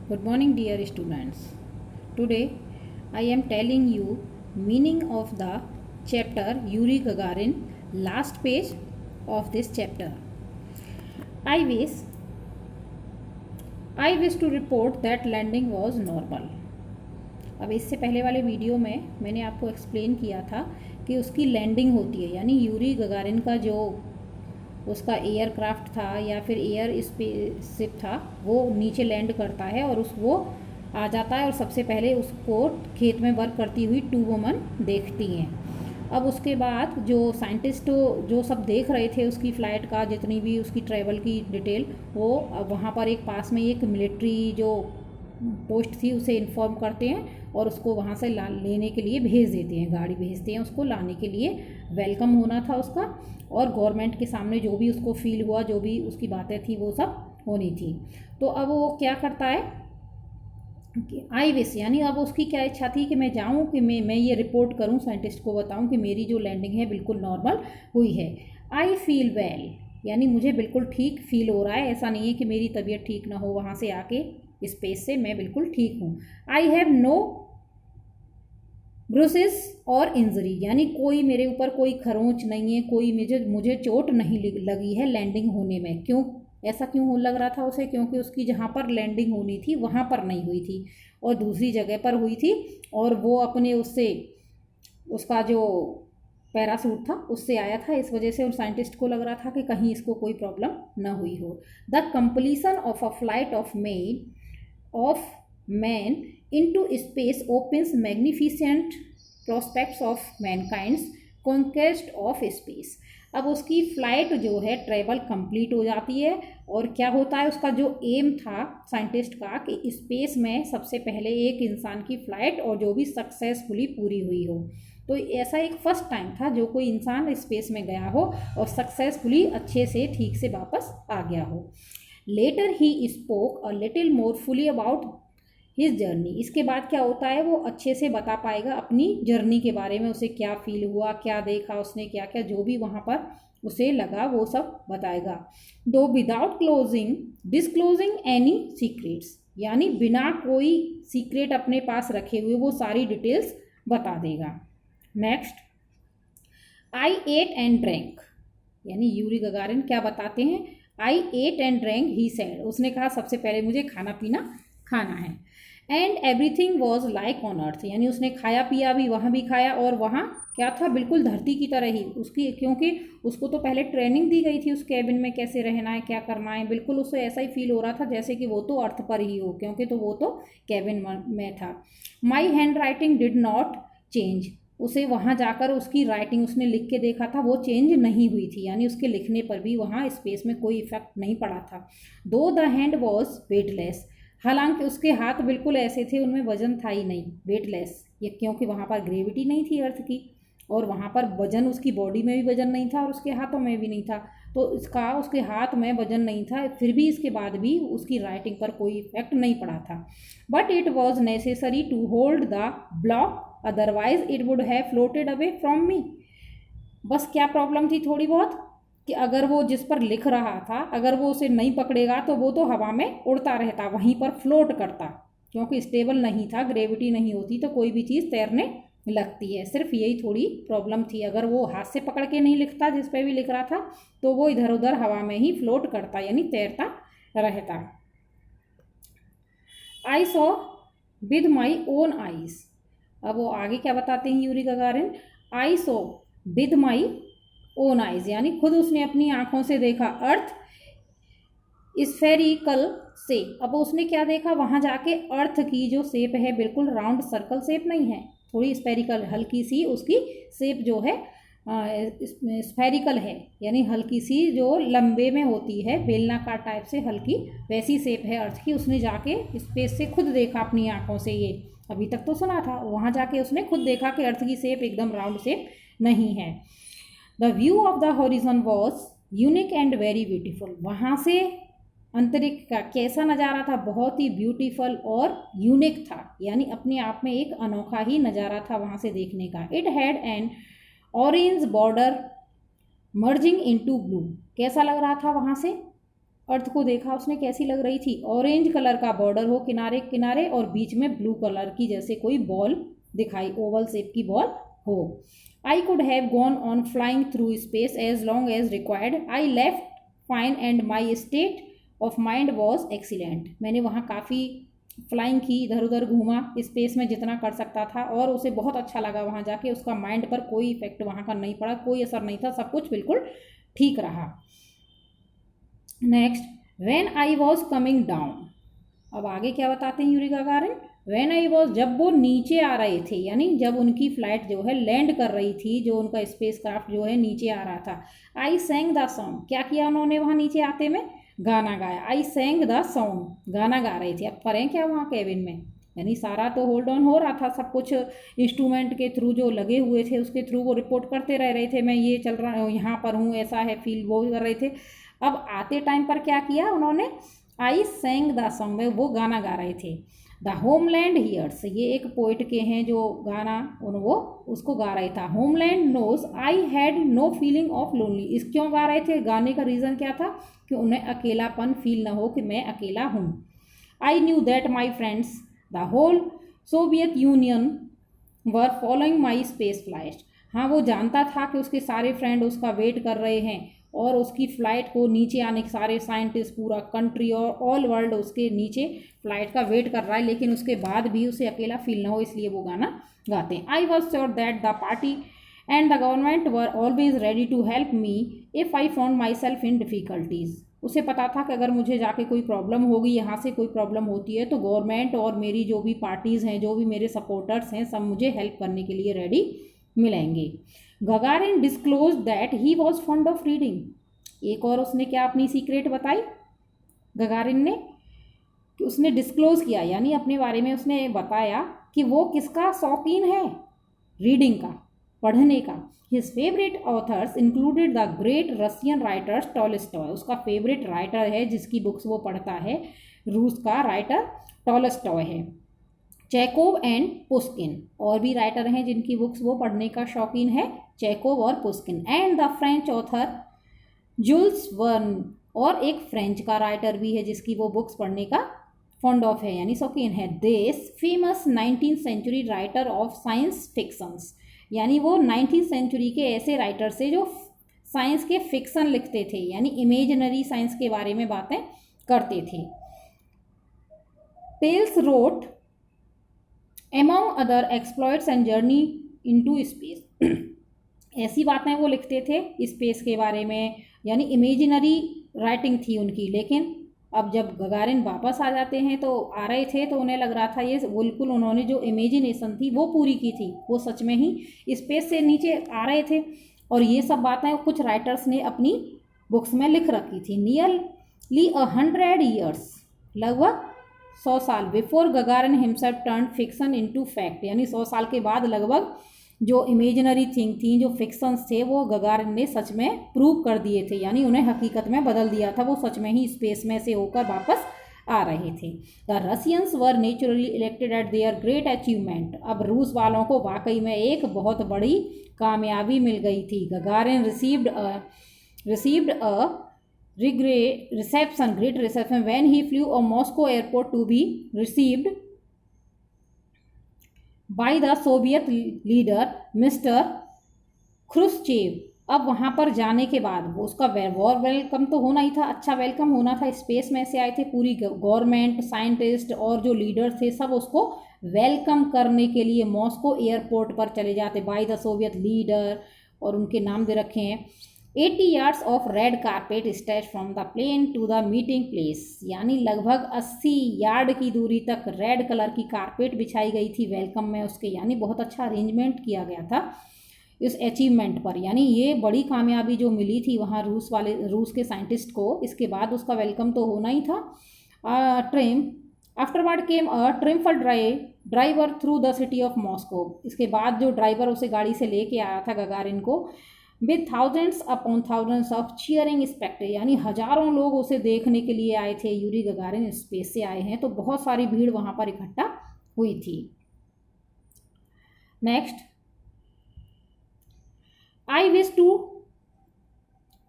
Good morning, dear students. Today I am telling you meaning of the chapter Yuri Gagarin, last page of this chapter. I wish to report that landing was normal. अब इससे पहले वाले video में मैंने आपको explain किया था कि उसकी लैंडिंग होती है, यानी यूरी गगारिन का जो उसका एयरक्राफ्ट था या फिर एयर स्पेसशिप था वो नीचे लैंड करता है और वो आ जाता है और सबसे पहले उसको खेत में वर्क करती हुई 2 वुमन देखती हैं। अब उसके बाद जो साइंटिस्ट जो सब देख रहे थे उसकी फ़्लाइट का जितनी भी उसकी ट्रैवल की डिटेल, वो वहाँ पर एक पास में एक मिलिट्री जो पोस्ट थी उसे इन्फॉर्म करते हैं और उसको वहाँ से लेने के लिए भेज देते हैं, गाड़ी भेजते हैं उसको लाने के लिए। वेलकम होना था उसका और गवर्नमेंट के सामने जो भी उसको फील हुआ, जो भी उसकी बातें थी वो सब होनी थी। तो अब वो क्या करता है कि आई विश, यानी अब उसकी क्या इच्छा थी कि मैं जाऊं कि मैं ये रिपोर्ट करूं, साइंटिस्ट को बताऊं कि मेरी जो लैंडिंग है बिल्कुल नॉर्मल हुई है। आई फील वेल, यानी मुझे बिल्कुल ठीक फील हो रहा है, ऐसा नहीं है कि मेरी तबीयत ठीक ना हो वहाँ से आके स्पेस से, मैं बिल्कुल ठीक हूँ। आई हैव नो ब्रूसेस और इंजरी, यानी कोई मेरे ऊपर कोई खरोंच नहीं है, कोई मुझे चोट नहीं लगी है लैंडिंग होने में। क्यों ऐसा क्यों लग रहा था उसे? क्योंकि उसकी जहाँ पर लैंडिंग होनी थी वहाँ पर नहीं हुई थी और दूसरी जगह पर हुई थी और वो अपने उससे उसका जो पैरासूट था उससे आया था, इस वजह से उन साइंटिस्ट को लग रहा था कि कहीं इसको कोई प्रॉब्लम ना हुई हो। The completion of a flight of man into space opens magnificent prospects of mankind's conquest of space। अब उसकी फ्लाइट जो है ट्रेवल कंप्लीट हो जाती है और क्या होता है, उसका जो एम था साइंटिस्ट का कि स्पेस में सबसे पहले एक इंसान की फ्लाइट और जो भी सक्सेसफुली पूरी हुई हो। तो ऐसा एक फर्स्ट टाइम था जो कोई इंसान स्पेस में गया हो और सक्सेसफुली अच्छे से ठीक से वापस आ गया हो। Later he spoke a little more fully about his journey. इसके बाद क्या होता है, वो अच्छे से बता पाएगा अपनी जर्नी के बारे में, उसे क्या फील हुआ, क्या देखा उसने, क्या क्या जो भी वहाँ पर उसे लगा वो सब बताएगा। दो विदाउट डिस्क्लोजिंग एनी सीक्रेट्स, यानी बिना कोई सीक्रेट अपने पास रखे हुए वो सारी डिटेल्स बता देगा। Next, I ate and drank, यानी यूरी गगारिन क्या बताते हैं, I ate and drank he said, उसने कहा सबसे पहले मुझे खाना है। And everything was like on earth, यानी उसने खाया पिया भी, वहाँ भी खाया और वहाँ क्या था, बिल्कुल धरती की तरह ही उसकी, क्योंकि उसको तो पहले ट्रेनिंग दी गई थी उस कैबिन में कैसे रहना है, क्या करना है, बिल्कुल उसे ऐसा ही फील हो रहा था जैसे कि वो तो अर्थ पर ही हो, क्योंकि तो वो तो कैबिन में था। My hand writing did not change, उसे वहाँ जाकर उसकी राइटिंग उसने लिख के देखा था वो चेंज नहीं हुई थी, यानी उसके लिखने पर भी वहाँ स्पेस में कोई इफेक्ट नहीं पड़ा था। दो द हैंड वॉज वेटलेस, हालांकि उसके हाथ बिल्कुल ऐसे थे, उनमें वजन था ही नहीं, वेटलेस, ये क्योंकि वहाँ पर ग्रेविटी नहीं थी अर्थ की और वहाँ पर वजन उसकी बॉडी में भी वजन नहीं था और उसके हाथों में भी नहीं था, तो उसके हाथ में वजन नहीं था, फिर भी इसके बाद भी उसकी राइटिंग पर कोई इफेक्ट नहीं पड़ा था। But it was necessary to hold the block, otherwise it would have floated away from me. बस क्या प्रॉब्लम थी थोड़ी बहुत कि अगर वो जिस पर लिख रहा था अगर वो उसे नहीं पकड़ेगा तो वो तो हवा में उड़ता रहता, वहीं पर फ्लोट करता, क्योंकि स्टेबल नहीं था, ग्रेविटी नहीं होती तो कोई भी चीज़ तैरने लगती है, सिर्फ यही थोड़ी प्रॉब्लम थी। अगर वो हाथ से पकड़ के नहीं लिखता जिस पे भी लिख रहा था तो वो इधर उधर हवा में ही फ्लोट करता, यानी तैरता रहता। I saw with my own eyes, अब वो आगे क्या बताते हैं Yuri Gagarin, I saw with my own eyes, यानी खुद उसने अपनी आंखों से देखा अर्थ स्फेरिकल से। अब उसने क्या देखा वहाँ जाके, अर्थ की जो शेप है बिल्कुल राउंड सर्कल शेप नहीं है, थोड़ी स्फेरिकल, हल्की सी उसकी शेप जो है स्फेरिकल है, यानी हल्की सी जो लंबे में होती है बेलनाकार टाइप से हल्की वैसी शेप है अर्थ की। उसने जाके स्पेस से खुद देखा अपनी आंखों से, ये अभी तक तो सुना था, वहाँ जाके उसने खुद देखा कि अर्थ की शेप एकदम राउंड शेप नहीं है। The view of the horizon was unique and very beautiful, वहाँ से अंतरिक्ष का कैसा नज़ारा था, बहुत ही ब्यूटीफुल और यूनिक था, यानी अपने आप में एक अनोखा ही नज़ारा था वहाँ से देखने का। It had an orange border merging into blue, कैसा लग रहा था वहाँ से, अर्थ को देखा उसने, कैसी लग रही थी? ऑरेंज कलर का बॉर्डर हो किनारे किनारे और बीच में ब्लू कलर की जैसे कोई बॉल दिखाई, ओवल शेप की बॉल हो। I could have gone on flying through space as long as required. I left fine and my state of mind was excellent. मैंने वहाँ काफ़ी फ्लाइंग की, इधर उधर घूमा स्पेस में जितना कर सकता था और उसे बहुत अच्छा लगा वहाँ जाके। उसका माइंड पर कोई इफेक्ट वहाँ का नहीं पड़ा, कोई असर नहीं था, सब कुछ बिल्कुल ठीक रहा। Next, when I was coming down. अब आगे क्या बताते हैं Yuri Gagarin? When I was, जब वो नीचे आ रहे थे, यानी जब उनकी फ्लाइट जो है लैंड कर रही थी, जो उनका स्पेस क्राफ्ट जो है नीचे आ रहा था। आई सैंग द सॉन्ग। क्या किया उन्होंने वहाँ नीचे आते में? गाना गाया। आई सैंग द सॉन्ग, गाना गा रहे थे। अब करें क्या वहाँ केबिन में? यानी सारा तो होल्ड ऑन हो रहा था, सब कुछ इंस्ट्रूमेंट के थ्रू जो लगे हुए थे उसके थ्रू वो रिपोर्ट करते रह रहे थे, मैं ये चल रहा हूँ, यहाँ पर हूँ, ऐसा है फील, वो कर रहे थे। अब आते टाइम पर क्या किया उन्होंने? आई सैंग द सॉन्ग, में वो गाना गा रहे थे। द होमलैंड हियर्स, ये एक पोइट के हैं जो गाना वो उसको गा रहे था। Homeland knows I had no feeling of lonely. इस क्यों गा रहे थे? गाने का रीज़न क्या था? कि उन्हें अकेलापन फील ना हो कि मैं अकेला हूँ। I knew that my friends the whole Soviet Union were following my space flight. हाँ, वो जानता था कि उसके सारे फ्रेंड उसका वेट कर रहे हैं और उसकी फ़्लाइट को नीचे आने के, सारे साइंटिस्ट, पूरा कंट्री और ऑल वर्ल्ड उसके नीचे फ्लाइट का वेट कर रहा है, लेकिन उसके बाद भी उसे अकेला फील ना हो, इसलिए वो गाना गाते हैं। I was sure that the party and the government were always ready to help me if I found myself in difficulties. उसे पता था कि अगर मुझे जाके कोई प्रॉब्लम होगी, यहाँ से कोई प्रॉब्लम होती है, तो गवर्नमेंट और मेरी जो भी पार्टीज़ हैं, जो भी मेरे सपोर्टर्स हैं, सब मुझे हेल्प करने के लिए रेडी मिलेंगे। Gagarin disclose that he was fond of reading. एक और उसने क्या अपनी सीक्रेट बताई गगारिन ने? कि उसने डिस्क्लोज किया, यानी अपने बारे में उसने बताया कि वो किसका शौकीन है? रीडिंग का, पढ़ने का। His favourite authors included the great Russian writers Tolstoy. उसका फेवरेट राइटर है जिसकी बुक्स वो पढ़ता है, रूस का राइटर टॉलस्टॉय है। चेकोव एंड पुस्किन, और भी राइटर हैं जिनकी बुक्स वो पढ़ने का शौकीन है, चेकोव और Pushkin. And the French author Jules Verne, और एक फ्रेंच का राइटर भी है जिसकी वो बुक्स पढ़ने का फॉन्ड ऑफ है, यानी शौकीन है। This famous 19th century writer of science fictions, यानी वो 19th सेंचुरी के ऐसे राइटर से जो साइंस के फिक्शन लिखते थे, यानी इमेजिनरी साइंस के बारे में बातें करते थे। Tales wrote among other exploits and journey into space. ऐसी बातें वो लिखते थे स्पेस के बारे में, यानी इमेजिनरी राइटिंग थी उनकी। लेकिन अब जब गगारिन वापस आ जाते हैं, तो आ रहे थे, तो उन्हें लग रहा था ये बिल्कुल उन्होंने जो इमेजिनेशन थी वो पूरी की थी, वो सच में ही स्पेस से नीचे आ रहे थे। और ये सब बातें कुछ राइटर्स ने अपनी बुक्स में लिख रखी थी। नियरली 100 ईयर्स, लगभग 100 साल, before Gagarin himself turn fiction into fact, यानी 100 साल के बाद लगभग जो इमेजिनरी थिंग थी, जो फिक्शंस थे, वो गगारिन ने सच में प्रूव कर दिए थे, यानी उन्हें हकीकत में बदल दिया था। वो सच में ही स्पेस में से होकर वापस आ रहे थे। The Russians were naturally elected eight there great achievement. अब रूस वालों को वाकई में एक बहुत बड़ी कामयाबी मिल गई थी। Gagarin received a great reception when he flew a Moscow airport to be received by the Soviet leader Mister Khrushchev. अब वहाँ पर जाने के बाद वो उसका वॉर वेलकम तो होना ही था, अच्छा वेलकम होना था। स्पेस में से आए थे, पूरी गवर्नमेंट, साइंटिस्ट और जो लीडर्स थे सब उसको वेलकम करने के लिए मॉस्को एयरपोर्ट पर चले जाते बाय द सोवियत लीडर, और उनके नाम दे रखे हैं। 80 yards of red carpet stretch from the plane to the meeting place, यानी लगभग 80 यार्ड की दूरी तक रेड कलर की कारपेट बिछाई गई थी वेलकम में उसके, यानी बहुत अच्छा अरेंजमेंट किया गया था इस अचीवमेंट पर। यानी ये बड़ी कामयाबी जो मिली थी वहाँ रूस के साइंटिस्ट को, इसके बाद उसका वेलकम तो होना ही था। Afterward came a triumphal driver through the city of Moscow. इसके बाद जो ड्राइवर उसे गाड़ी से लेके आया था गगारिन को, with thousands upon thousands of cheering Spectator, यानी हजारों लोग उसे देखने के लिए आए थे। यूरी गगारिन स्पेस से आए हैं, तो बहुत सारी भीड़ वहाँ पर इकट्ठा हुई थी। Next, I wish to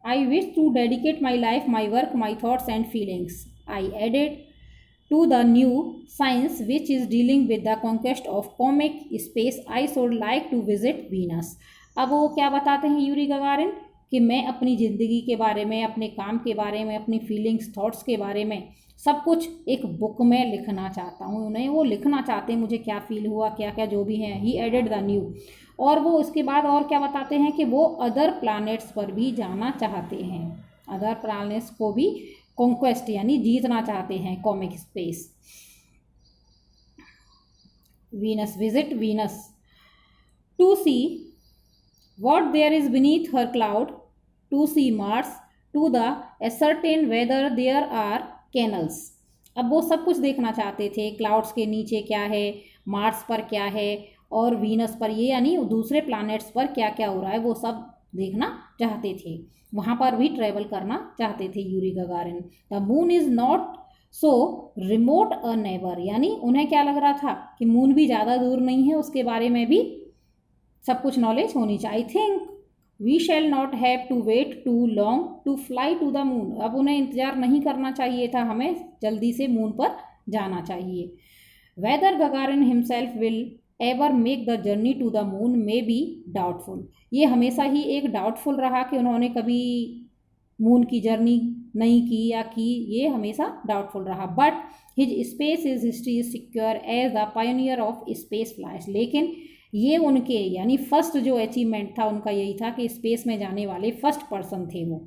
I wish to dedicate my life, my work, my thoughts and feelings. I added to the new science which is dealing with the conquest of comic space. I should like to visit Venus. अब वो क्या बताते हैं Yuri Gagarin कि मैं अपनी ज़िंदगी के बारे में, अपने काम के बारे में, अपनी फीलिंग्स थॉट्स के बारे में सब कुछ एक बुक में लिखना चाहता हूँ। उन्हें वो लिखना चाहते हैं मुझे क्या फील हुआ, क्या क्या जो भी है। ही एडेड द न्यू, और वो उसके बाद और क्या बताते हैं कि वो अदर प्लैनेट्स पर भी जाना चाहते हैं, अदर प्लैनेट्स को भी कॉन्क्वेस्ट यानी जीतना चाहते हैं, comic space. Venus, visit Venus to see what there is beneath her cloud, to see Mars, to the ascertain whether there are canals. अब वो सब कुछ देखना चाहते थे, क्लाउड्स के नीचे क्या है, मार्स पर क्या है और वीनस पर, ये यानी दूसरे प्लैनेट्स पर क्या क्या हो रहा है वो सब देखना चाहते थे, वहाँ पर भी ट्रेवल करना चाहते थे Yuri Gagarin. The moon is not so remote a neighbour, यानी उन्हें क्या लग रहा था कि मून भी ज़्यादा दूर नहीं है, उसके बारे में भी सब कुछ नॉलेज होनी चाहिए। I think we shall not have to wait too long to fly to the moon, अब उन्हें इंतज़ार नहीं करना चाहिए था, हमें जल्दी से मून पर जाना चाहिए। Whether Gagarin himself will ever make the journey to the moon may be doubtful, ये हमेशा ही एक डाउटफुल रहा कि उन्होंने कभी मून की जर्नी नहीं की या की, ये हमेशा डाउटफुल रहा। But his space is history is secure as the pioneer of space flights, लेकिन ये उनके यानी फर्स्ट जो अचीवमेंट था उनका यही था कि स्पेस में जाने वाले फर्स्ट पर्सन थे वो,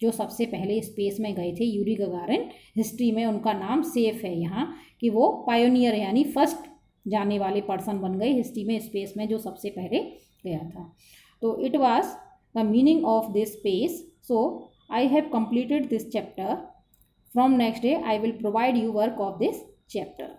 जो सबसे पहले स्पेस में गए थे यूरी गगारिन। हिस्ट्री में उनका नाम सेफ है यहाँ कि वो पायोनियर यानी फर्स्ट जाने वाले पर्सन बन गए हिस्ट्री में, स्पेस में जो सबसे पहले गया था। तो it was the meaning of this space. So I have completed this chapter. From next day I will provide you work of this chapter.